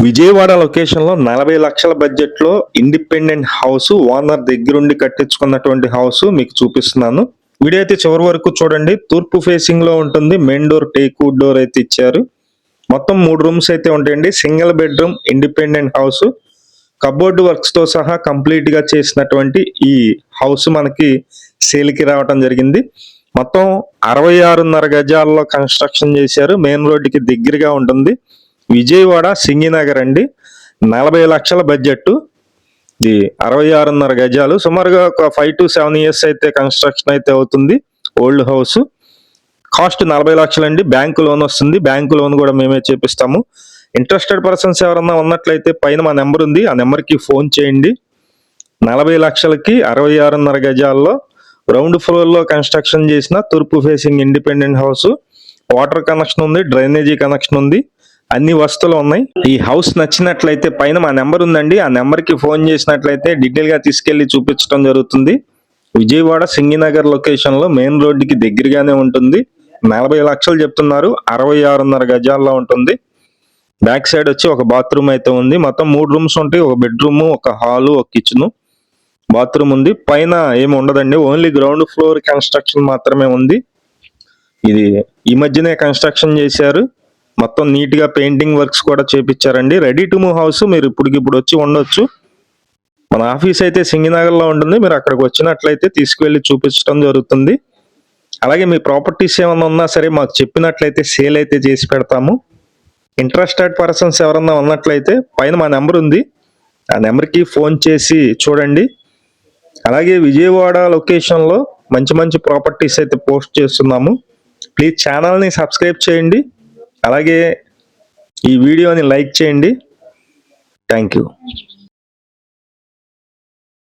విజయవాడ లొకేషన్లో 40 లక్షల బడ్జెట్లో ఇండిపెండెంట్ హౌస్ ఓనర్ దగ్గరుండి కట్టించుకున్నటువంటి హౌస్ మీకు చూపిస్తున్నాను. వీడియో అయితే చివరి వరకు చూడండి. తూర్పు ఫేసింగ్ లో ఉంటుంది. Main door teak wood door అయితే ఇచ్చారు. మొత్తం 3 రూమ్స్ అయితే ఉంటాయండి. Single bedroom independent house, cupboard works తో సహా కంప్లీట్ గా చేసినటువంటి ఈ హౌస్ మనకి సేల్ కి రావడం జరిగింది. మొత్తం 66.5 గజాల్లో కన్స్ట్రక్షన్ చేశారు. మెయిన్ రోడ్డుకి దగ్గరగా ఉంటుంది. విజయవాడ సింగినగర్ అండి. 40 లక్షల బడ్జెట్. ఇది 66.5 గజాలు. సుమారుగా ఒక 5 to 7 years అయితే కన్స్ట్రక్షన్ అయితే అవుతుంది. Old house. కాస్ట్ 40 లక్షలండి. బ్యాంకు లోన్ వస్తుంది. బ్యాంకు లోన్ కూడా మేమే చేపిస్తాము. ఇంట్రెస్టెడ్ పర్సన్స్ ఎవరన్నా ఉన్నట్లయితే పైన మా నెంబర్ ఉంది, ఆ నెంబర్కి ఫోన్ చేయండి. 40 లక్షలకి 66.5 గజాల్లో గ్రౌండ్ ఫ్లోర్ లో కన్స్ట్రక్షన్ చేసిన తూర్పు facing independent house. Water connection ఉంది, డ్రైనేజీ కనెక్షన్ ఉంది, అన్ని వస్తువులు ఉన్నాయి. ఈ హౌస్ నచ్చినట్లయితే పైన మా నెంబర్ ఉందండి, ఆ నెంబర్ కి ఫోన్ చేసినట్లయితే డీటెయిల్ గా తీసుకెళ్లి చూపించడం జరుగుతుంది. విజయవాడ సింగినగర్ లొకేషన్ లో మెయిన్ రోడ్డుకి దగ్గరగానే ఉంటుంది. 40 లక్షలు చెప్తున్నారు. 66.5 గజాల్లో ఉంటుంది. బ్యాక్ సైడ్ వచ్చి ఒక బాత్రూమ్ అయితే ఉంది. మొత్తం 3 రూమ్స్ ఉంటాయి. ఒక బెడ్రూమ్, ఒక హాలు, ఒక కిచెన్, బాత్రూమ్ ఉంది. పైన ఏమి ఉండదండి, ఓన్లీ గ్రౌండ్ ఫ్లోర్ కన్స్ట్రక్షన్ మాత్రమే ఉంది. ఇది ఈ మధ్యనే కన్స్ట్రక్షన్ చేశారు. మొత్తం నీట్ గా పెయింటింగ్ వర్క్స్ కూడా చేపించారండి. Ready to move house. మీరు ఇప్పుడు వచ్చి ఉండొచ్చు. మన ఆఫీస్ అయితే సింగినగర్ లో ఉంటుంది. మీరు అక్కడికి వచ్చినట్లయితే తీసుకువెళ్ళి చూపించడం జరుగుతుంది. అలాగే మీ ప్రాపర్టీస్ ఏమన్నా ఉన్నా సరే మాకు చెప్పినట్లయితే సేల్ అయితే చేసి పెడతాము. ఇంట్రెస్టెడ్ పర్సన్స్ ఎవరన్నా ఉన్నట్లయితే పైన మా నెంబర్ ఉంది, ఆ నెంబర్కి ఫోన్ చేసి చూడండి. అలాగే విజయవాడ లొకేషన్లో మంచి మంచి ప్రాపర్టీస్ అయితే పోస్ట్ చేస్తున్నాము. ప్లీజ్ ఛానల్ని సబ్స్క్రైబ్ చేయండి. అలాగే ఈ వీడియోని లైక్ చేయండి. Thank you.